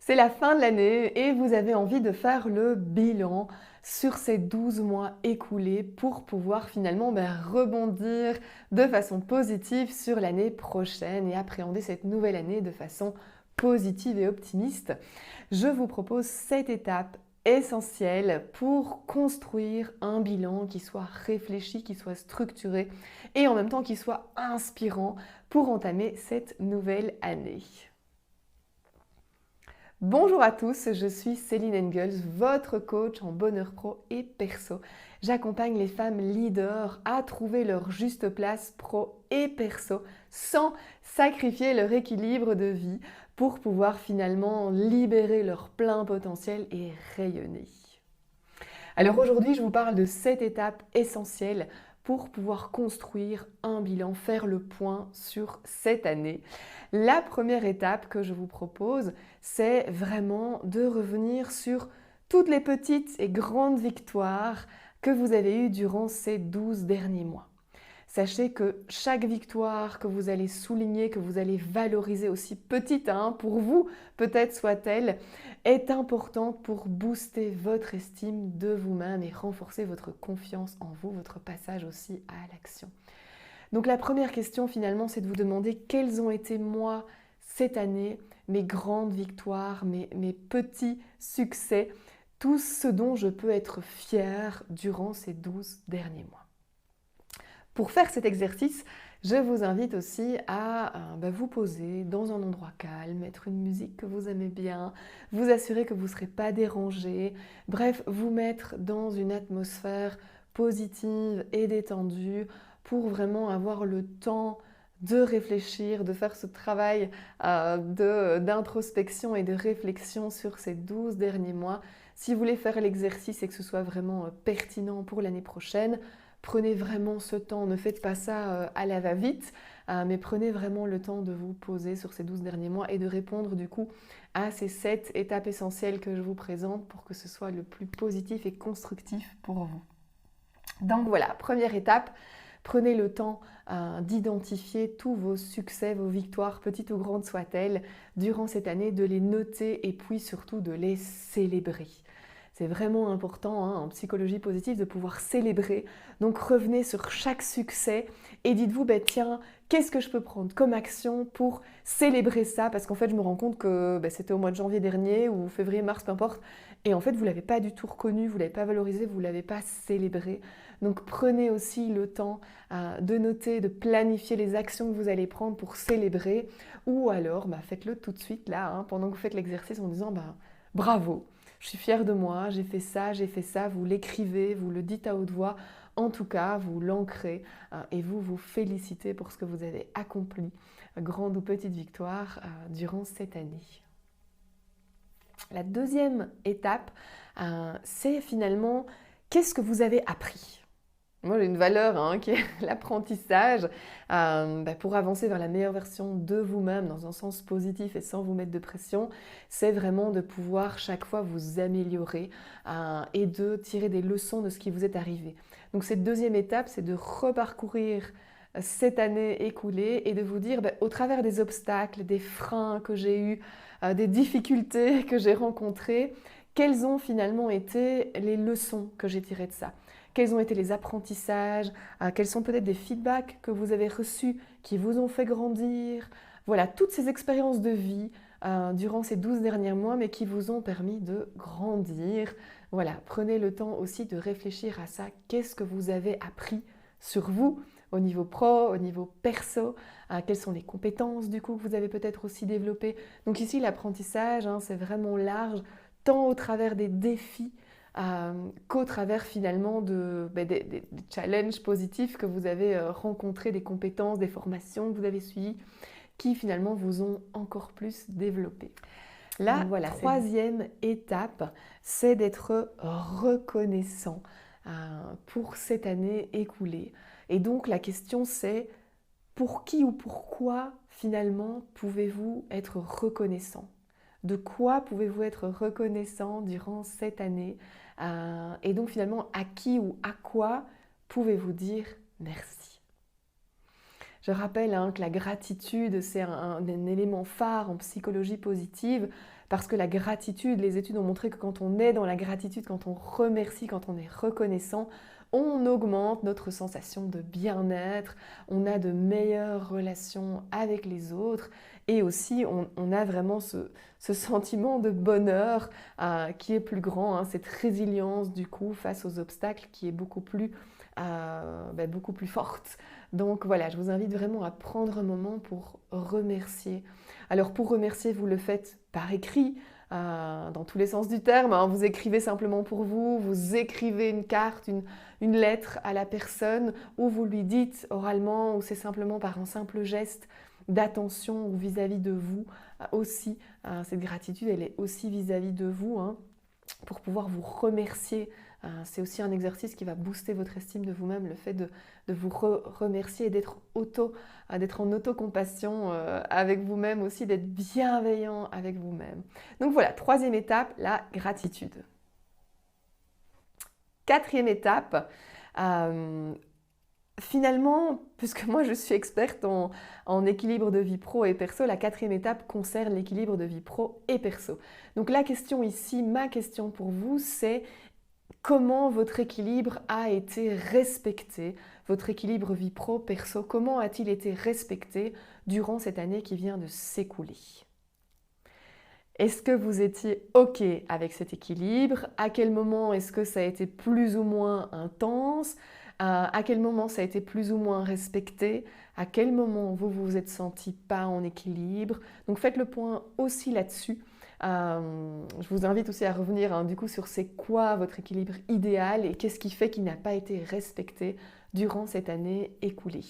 C'est la fin de l'année et vous avez envie de faire le bilan sur ces 12 mois écoulés pour pouvoir finalement rebondir de façon positive sur l'année prochaine et appréhender cette nouvelle année de façon positive et optimiste. Je vous propose 7 étapes essentielles pour construire un bilan qui soit réfléchi, qui soit structuré et en même temps qui soit inspirant pour entamer cette nouvelle année. Bonjour à tous, je suis Céline Engels, votre coach en bonheur pro et perso. J'accompagne les femmes leaders à trouver leur juste place pro et perso sans sacrifier leur équilibre de vie pour pouvoir finalement libérer leur plein potentiel et rayonner. Alors aujourd'hui, je vous parle de 7 étapes essentielles pour pouvoir construire un bilan, faire le point sur cette année. La première étape que je vous propose, c'est vraiment de revenir sur toutes les petites et grandes victoires que vous avez eues durant ces 12 derniers mois. Sachez que chaque victoire que vous allez souligner, que vous allez valoriser, aussi petite pour vous peut-être soit-elle, est importante pour booster votre estime de vous-même et renforcer votre confiance en vous, votre passage aussi à l'action. Donc la première question finalement, c'est de vous demander quels ont été moi cette année, mes grandes victoires, mes petits succès, tout ce dont je peux être fière durant ces 12 derniers mois. Pour faire cet exercice, je vous invite aussi à vous poser dans un endroit calme, mettre une musique que vous aimez bien, vous assurer que vous ne serez pas dérangé, bref, vous mettre dans une atmosphère positive et détendue pour vraiment avoir le temps de réfléchir, de faire ce travail d'introspection et de réflexion sur ces 12 derniers mois. Si vous voulez faire l'exercice et que ce soit vraiment pertinent pour l'année prochaine, prenez vraiment ce temps, ne faites pas ça à la va-vite, mais prenez vraiment le temps de vous poser sur ces 12 derniers mois et de répondre du coup à ces 7 étapes essentielles que je vous présente pour que ce soit le plus positif et constructif pour vous. Donc voilà, première étape, prenez le temps d'identifier tous vos succès, vos victoires, petites ou grandes soient-elles, durant cette année, de les noter et puis surtout de les célébrer. C'est vraiment important en psychologie positive de pouvoir célébrer. Donc revenez sur chaque succès et dites-vous, tiens, qu'est-ce que je peux prendre comme action pour célébrer ça? Parce qu'en fait, je me rends compte que c'était au mois de janvier dernier ou février, mars, peu importe. Et en fait, vous ne l'avez pas du tout reconnu, vous ne l'avez pas valorisé, vous ne l'avez pas célébré. Donc prenez aussi le temps de noter, de planifier les actions que vous allez prendre pour célébrer. Ou alors, faites-le tout de suite là, pendant que vous faites l'exercice en disant, bravo. Je suis fière de moi, j'ai fait ça, vous l'écrivez, vous le dites à haute voix. En tout cas, vous l'ancrez et vous vous félicitez pour ce que vous avez accompli, grande ou petite victoire, durant cette année. La deuxième étape, c'est finalement qu'est-ce que vous avez appris ? Moi, j'ai une valeur qui est l'apprentissage pour avancer vers la meilleure version de vous-même dans un sens positif et sans vous mettre de pression. C'est vraiment de pouvoir chaque fois vous améliorer et de tirer des leçons de ce qui vous est arrivé. Donc cette deuxième étape, c'est de reparcourir cette année écoulée et de vous dire au travers des obstacles, des freins que j'ai eus, des difficultés que j'ai rencontrées, quelles ont finalement été les leçons que j'ai tirées de ça ? Quels ont été les apprentissages, quels sont peut-être des feedbacks que vous avez reçus qui vous ont fait grandir. Voilà, toutes ces expériences de vie durant ces 12 derniers mois, mais qui vous ont permis de grandir. Voilà, prenez le temps aussi de réfléchir à ça. Qu'est-ce que vous avez appris sur vous au niveau pro, au niveau perso, quelles sont les compétences du coup que vous avez peut-être aussi développées. Donc ici, l'apprentissage, c'est vraiment large, tant au travers des défis qu'au travers finalement des challenges positifs que vous avez rencontrés, des compétences, des formations que vous avez suivies, qui finalement vous ont encore plus développé. La troisième étape, c'est d'être reconnaissant pour cette année écoulée. Et donc la question c'est, pour qui ou pourquoi finalement pouvez-vous être reconnaissant ? De quoi pouvez-vous être reconnaissant durant cette année ? Et donc finalement, à qui ou à quoi pouvez-vous dire merci ? Je rappelle que la gratitude, c'est un élément phare en psychologie positive, parce que la gratitude, les études ont montré que quand on est dans la gratitude, quand on remercie, quand on est reconnaissant, on augmente notre sensation de bien-être, on a de meilleures relations avec les autres et aussi on a vraiment ce sentiment de bonheur qui est plus grand, cette résilience du coup face aux obstacles qui est beaucoup plus forte. Donc voilà, je vous invite vraiment à prendre un moment pour remercier. Alors pour remercier, vous le faites par écrit, dans tous les sens du terme. Vous écrivez simplement pour vous, vous écrivez une carte, une lettre à la personne, ou vous lui dites oralement, ou c'est simplement par un simple geste d'attention ou vis-à-vis de vous aussi. Cette gratitude, elle est aussi vis-à-vis de vous, pour pouvoir vous remercier. C'est aussi un exercice qui va booster votre estime de vous-même, le fait de vous remercier et d'être en autocompassion avec vous-même aussi, d'être bienveillant avec vous-même. Donc voilà, troisième étape, la gratitude. Quatrième étape, finalement, puisque moi je suis experte en équilibre de vie pro et perso, la quatrième étape concerne l'équilibre de vie pro et perso. Donc la question ici, ma question pour vous, c'est comment votre équilibre a été respecté, votre équilibre vie pro-perso, comment a-t-il été respecté durant cette année qui vient de s'écouler? Est-ce que vous étiez OK avec cet équilibre? À quel moment est-ce que ça a été plus ou moins intense? À quel moment ça a été plus ou moins respecté? À quel moment vous vous êtes senti pas en équilibre? Donc faites le point aussi là-dessus. Je vous invite aussi à revenir du coup sur c'est quoi votre équilibre idéal et qu'est-ce qui fait qu'il n'a pas été respecté durant cette année écoulée.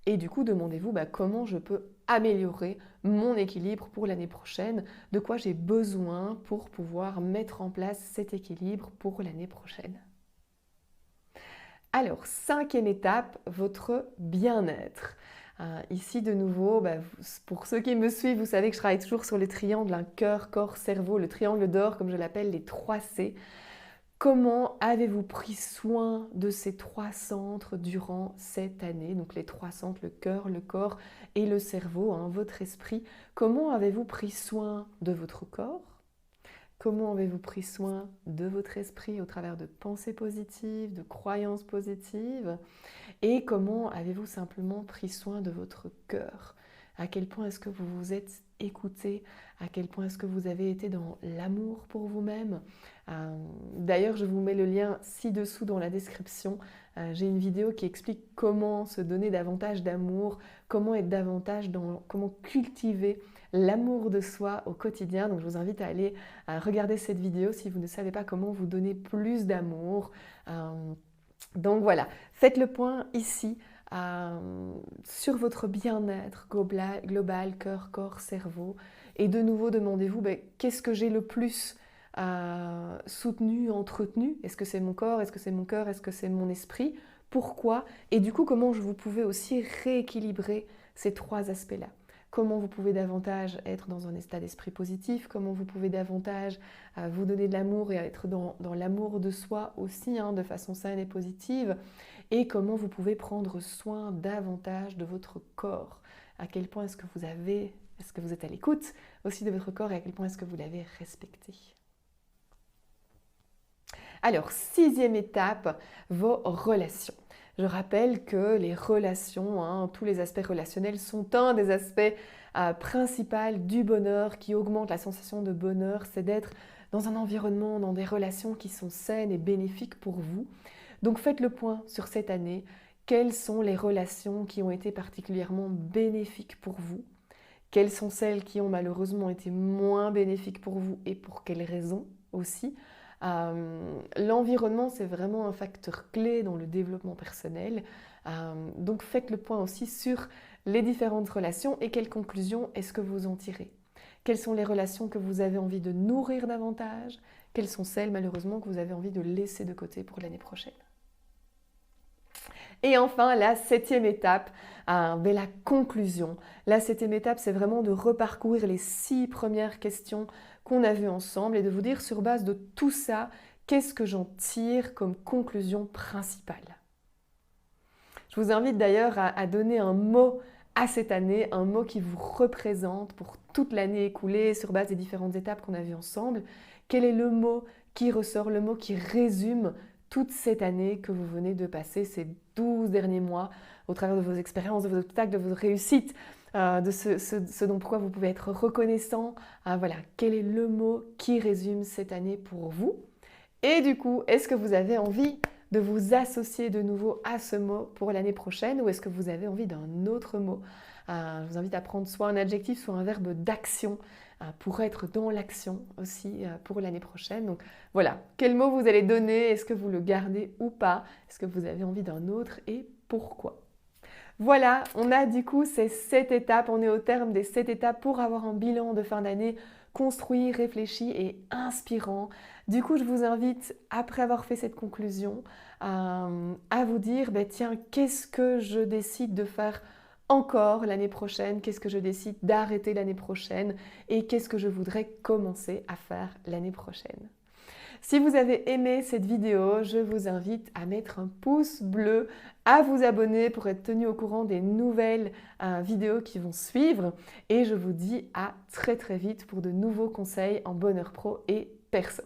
Et du coup, demandez-vous comment je peux améliorer mon équilibre pour l'année prochaine, de quoi j'ai besoin pour pouvoir mettre en place cet équilibre pour l'année prochaine. Alors, cinquième étape, votre bien-être. Ici, de nouveau, pour ceux qui me suivent, vous savez que je travaille toujours sur les triangles, cœur, corps, cerveau, le triangle d'or, comme je l'appelle, les 3 C. Comment avez-vous pris soin de ces 3 centres durant cette année? Donc les 3 centres, le cœur, le corps et le cerveau, votre esprit. Comment avez-vous pris soin de votre corps? Comment avez-vous pris soin de votre esprit au travers de pensées positives, de croyances positives? Et comment avez-vous simplement pris soin de votre cœur? À quel point est-ce que vous vous êtes écouté? À quel point est-ce que vous avez été dans l'amour pour vous-même? D'ailleurs, je vous mets le lien ci-dessous dans la description. J'ai une vidéo qui explique comment se donner davantage d'amour, comment être davantage comment cultiver l'amour de soi au quotidien. Donc je vous invite à aller regarder cette vidéo si vous ne savez pas comment vous donner plus d'amour. Donc voilà, faites le point ici sur votre bien-être global, cœur, corps, cerveau. Et de nouveau, demandez-vous, qu'est-ce que j'ai le plus soutenu, entretenu? Est-ce que c'est mon corps? Est-ce que c'est mon cœur? Est-ce que c'est mon esprit? Pourquoi? Et du coup, comment vous pouvez aussi rééquilibrer ces 3 aspects-là? Comment vous pouvez davantage être dans un état d'esprit positif? Comment vous pouvez davantage vous donner de l'amour et être dans l'amour de soi aussi, de façon saine et positive? Et comment vous pouvez prendre soin davantage de votre corps? À quel point est-ce que vous êtes à l'écoute aussi de votre corps et à quel point est-ce que vous l'avez respecté? Alors, 6e étape, vos relations. Je rappelle que les relations, tous les aspects relationnels sont un des aspects principaux du bonheur qui augmente la sensation de bonheur, c'est d'être dans un environnement, dans des relations qui sont saines et bénéfiques pour vous. Donc faites le point sur cette année. Quelles sont les relations qui ont été particulièrement bénéfiques pour vous? Quelles sont celles qui ont malheureusement été moins bénéfiques pour vous et pour quelles raisons aussi? L'environnement, c'est vraiment un facteur clé dans le développement personnel. Donc faites le point aussi sur les différentes relations et quelles conclusions est-ce que vous en tirez. Quelles sont les relations que vous avez envie de nourrir davantage? Quelles sont celles malheureusement que vous avez envie de laisser de côté pour l'année prochaine? Et enfin, la 7e étape, la conclusion. La 7e étape, c'est vraiment de reparcourir les 6 premières questions qu'on a vues ensemble et de vous dire sur base de tout ça, qu'est-ce que j'en tire comme conclusion principale? Je vous invite d'ailleurs à donner un mot à cette année, un mot qui vous représente pour toute l'année écoulée sur base des différentes étapes qu'on a vues ensemble. Quel est le mot qui ressort, le mot qui résume toute cette année que vous venez de passer, ces 12 derniers mois, au travers de vos expériences, de vos obstacles, de vos réussites, de ce dont pourquoi vous pouvez être reconnaissant. Voilà, quel est le mot qui résume cette année pour vous? Et du coup, est-ce que vous avez envie de vous associer de nouveau à ce mot pour l'année prochaine ou est-ce que vous avez envie d'un autre mot? Je vous invite à prendre soit un adjectif, soit un verbe d'action pour être dans l'action aussi pour l'année prochaine. Donc voilà, quel mot vous allez donner? Est-ce que vous le gardez ou pas? Est-ce que vous avez envie d'un autre et pourquoi? Voilà, on a du coup ces 7 étapes, on est au terme des 7 étapes pour avoir un bilan de fin d'année construit, réfléchi et inspirant. Du coup, je vous invite, après avoir fait cette conclusion, à vous dire, tiens, qu'est-ce que je décide de faire encore l'année prochaine? Qu'est-ce que je décide d'arrêter l'année prochaine? Et qu'est-ce que je voudrais commencer à faire l'année prochaine? Si vous avez aimé cette vidéo, je vous invite à mettre un pouce bleu, à vous abonner pour être tenu au courant des nouvelles vidéos qui vont suivre. Et je vous dis à très très vite pour de nouveaux conseils en bonheur pro et perso.